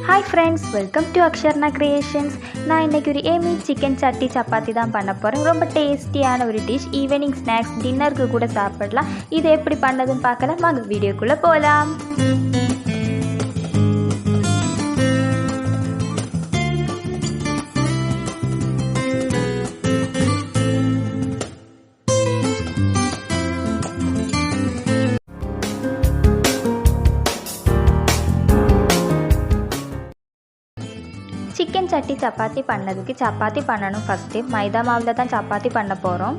Hi friends, welcome to Aksharna Creations. நான் இன்னைக்கு ஒரு ஏமி சிக்கன் சட்டி சப்பாத்தி தான் பண்ண போகிறேன். ரொம்ப டேஸ்டியான ஒரு டிஷ். ஈவினிங் ஸ்நாக்ஸ் டின்னருக்கு கூட சாப்பிடலாம். இது எப்படி பண்ணதுன்னு பார்க்கலாம். வாங்க வீடியோக்குள்ளே போகலாம். சிக்கன் சட்டி சப்பாத்தி பண்ணதுக்கு சப்பாத்தி பண்ணணும். ஃபஸ்ட்டு மைதா மாவில் தான் சப்பாத்தி பண்ண போகிறோம்.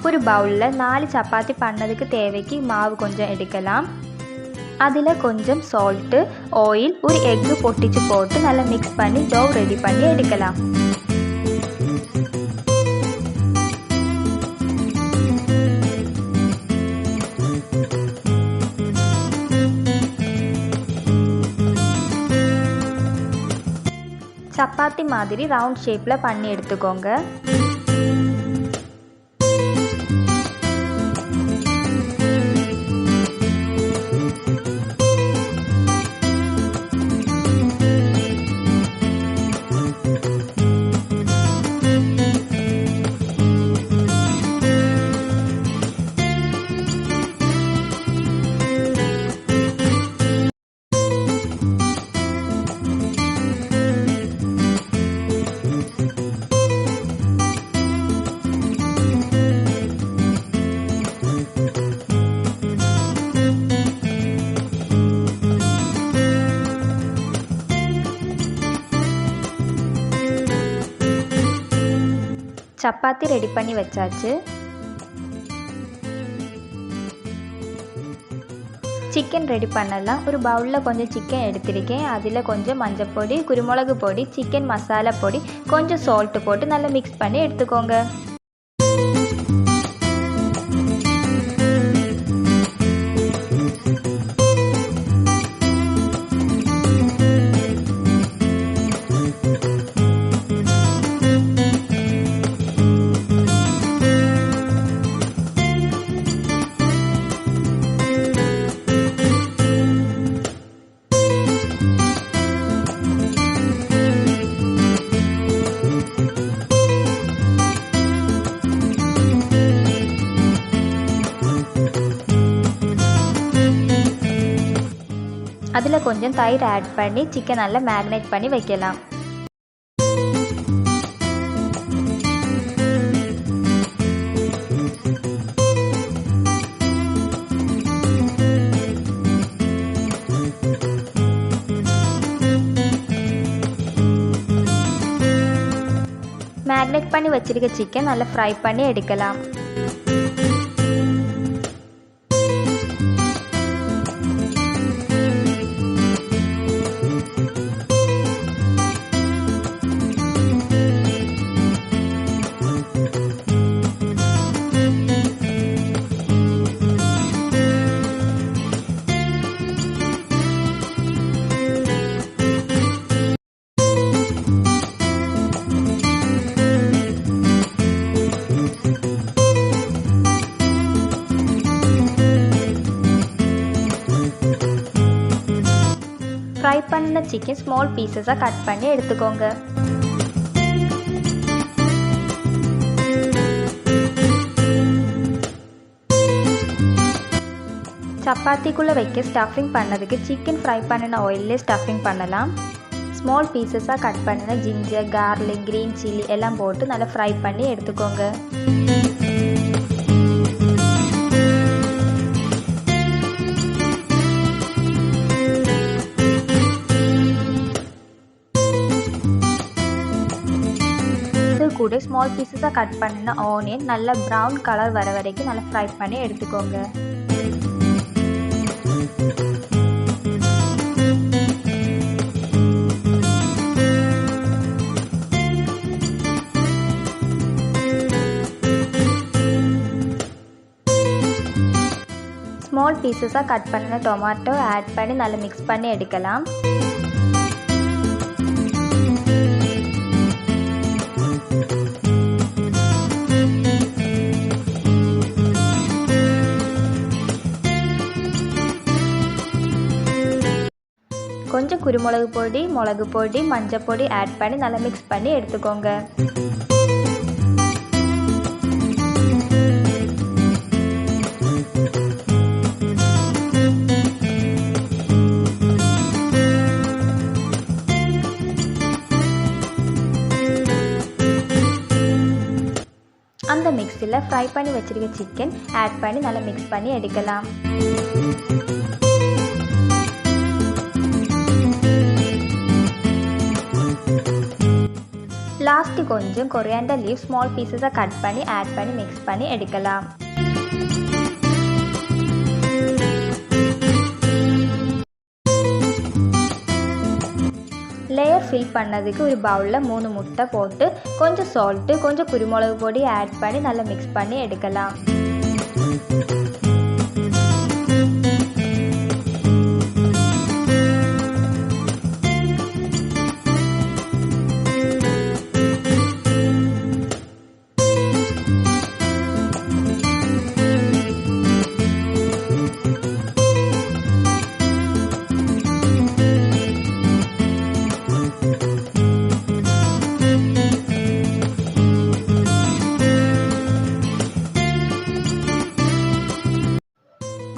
ஒரு பவுலில் 4 சப்பாத்தி பண்ணதுக்கு தேவைக்கு மாவு கொஞ்சம் எடுக்கலாம். அதில் கொஞ்சம் சால்ட்டு, ஆயில், ஒரு எக்கு பொட்டிச்சு போட்டு நல்லா மிக்ஸ் பண்ணி டோ ரெடி பண்ணி எடுக்கலாம். சப்பாத்தி மாதிரி ரவுண்ட் ஷேப்பில் பண்ணி எடுத்துக்கோங்க. சப்பாத்தி ரெடி பண்ணி வச்சாச்சு. சிக்கன் ரெடி பண்ணலாம். ஒரு பவுலில் கொஞ்சம் சிக்கன் எடுத்திருக்கேன். அதில் கொஞ்சம் மஞ்சள் பொடி, குருமிளகு பொடி, சிக்கன் மசாலா பொடி, கொஞ்சம் சால்ட்டு போட்டு நல்லா மிக்ஸ் பண்ணி எடுத்துக்கோங்க. அதில் கொஞ்சம் தயிர் ஆட் பண்ணி சிக்கன் நல்லா மேரினேட் பண்ணி வைக்கலாம். மேரினேட் பண்ணி வச்சிருக்க சிக்கன் நல்லா ஃப்ரை பண்ணி எடுக்கலாம். ஃப்ரை பண்ண சிக்கன் ஸ்மால் பீசஸாக கட் பண்ணி எடுத்துக்கோங்க. சப்பாத்திக்குள்ளே வைக்க ஸ்டஃபிங் பண்ணதுக்கு சிக்கன் ஃப்ரை பண்ணின ஆயிலே ஸ்டஃபிங் பண்ணலாம். ஸ்மால் பீசஸாக கட் பண்ணின ஜிஞ்சர், கார்லிக், க்ரீன் சில்லி எல்லாம் போட்டு நல்லா ஃப்ரை பண்ணி எடுத்துக்கோங்க. கூட ஸ்மால் பீசஸாக கட் பண்ணின ஆனியன் நல்லா ப்ரௌன் கலர் வர வரைக்கும் நல்லா ஃப்ரை பண்ணி எடுத்துக்கோங்க. ஸ்மால் பீசஸாக கட் பண்ணின டொமேட்டோ ஆட் பண்ணி நல்லா மிக்ஸ் பண்ணி எடுக்கலாம். கொஞ்சம் குருமிளகு பொடி, மிளகு பொடி, மஞ்சள் பொடி ஆட் பண்ணி நல்லா மிக்ஸ் பண்ணி எடுத்துக்கோங்க. அந்த மிக்ஸில் ஃப்ரை பண்ணி வச்சிருக்க சிக்கன் ஆட் பண்ணி நல்லா மிக்ஸ் பண்ணி எடுக்கலாம். லாஸ்ட்டு கொஞ்சம் கொரியாண்டர் லீவ் ஸ்மால் பீசஸாக கட் பண்ணி ஆட் பண்ணி மிக்ஸ் பண்ணி எடுக்கலாம். லேயர் ஃபில் பண்ணதுக்கு ஒரு பவுலில் 3 முட்டை போட்டு கொஞ்சம் சால்ட்டு, கொஞ்சம் குருமிளகு பொடி ஆட் பண்ணி நல்லா மிக்ஸ் பண்ணி எடுக்கலாம்.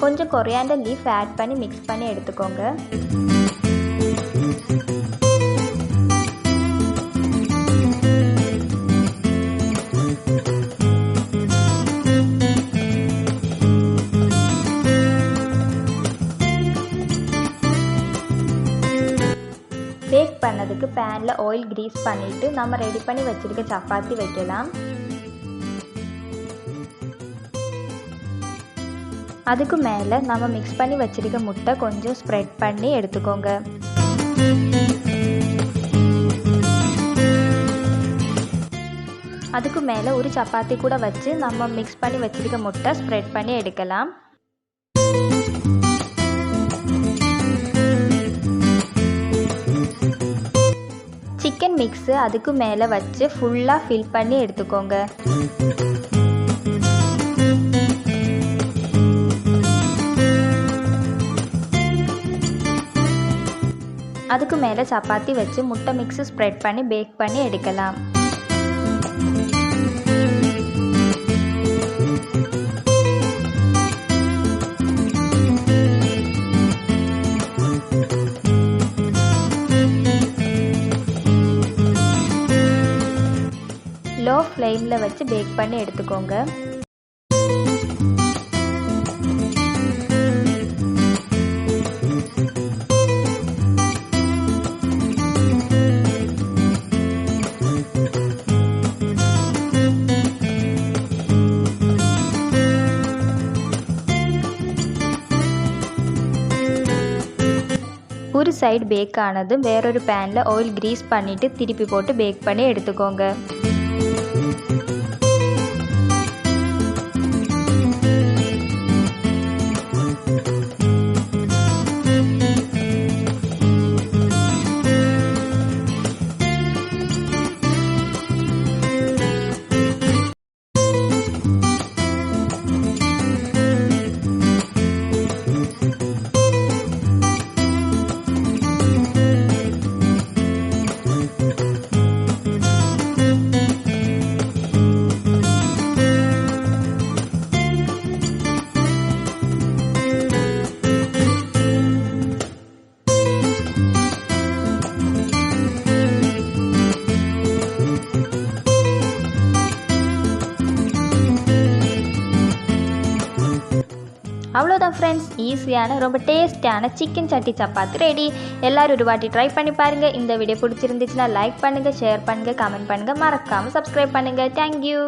கொஞ்சம் கொரியாண்டர் லீஃப் ஆட் பண்ணி மிக்ஸ் பண்ணி எடுத்துக்கோங்க. பேக் பண்ணதுக்கு பேனில் ஆயில் கிரீஸ் பண்ணிவிட்டு நம்ம ரெடி பண்ணி வச்சுருக்க சப்பாத்தி வைக்கலாம். அதுக்கு மேலே நம்ம மிக்ஸ் பண்ணி வச்சிருக்க முட்டை கொஞ்சம் ஸ்ப்ரெட் பண்ணி எடுத்துக்கோங்க. அதுக்கு மேலே ஒரு சப்பாத்தி கூட வச்சு நம்ம மிக்ஸ் பண்ணி வச்சிருக்க முட்டை ஸ்ப்ரெட் பண்ணி எடுக்கலாம். சிக்கன் மிக்ஸு அதுக்கு மேலே வச்சு ஃபுல்லாக ஃபில் பண்ணி எடுத்துக்கோங்க. அதுக்கு மேலே சப்பாத்தி வச்சு முட்டை மிக்ஸு ஸ்ப்ரெட் பண்ணி பேக் பண்ணி எடுக்கலாம். லோ ஃப்ளேமில் வச்சு பேக் பண்ணி எடுத்துக்கோங்க. ஒரு சைடு பேக் ஆனதும் வேறொரு பேனில் ஆயில் கிரீஸ் பண்ணிவிட்டு திருப்பி போட்டு பேக் பண்ணி எடுத்துக்கோங்க. அவ்வளோதான் ஃப்ரெண்ட்ஸ், ஈஸியான ரொம்ப டேஸ்டியான சிக்கன் சட்டி சப்பாத்தி ரெடி. எல்லோரும் ஒரு வாட்டி ட்ரை பண்ணி பாருங்கள். இந்த வீடியோ பிடிச்சிருந்துச்சுன்னா லைக் பண்ணுங்கள், ஷேர் பண்ணுங்கள், கமெண்ட் பண்ணுங்கள், மறக்காமல் சப்ஸ்கிரைப் பண்ணுங்கள். தேங்க்யூ.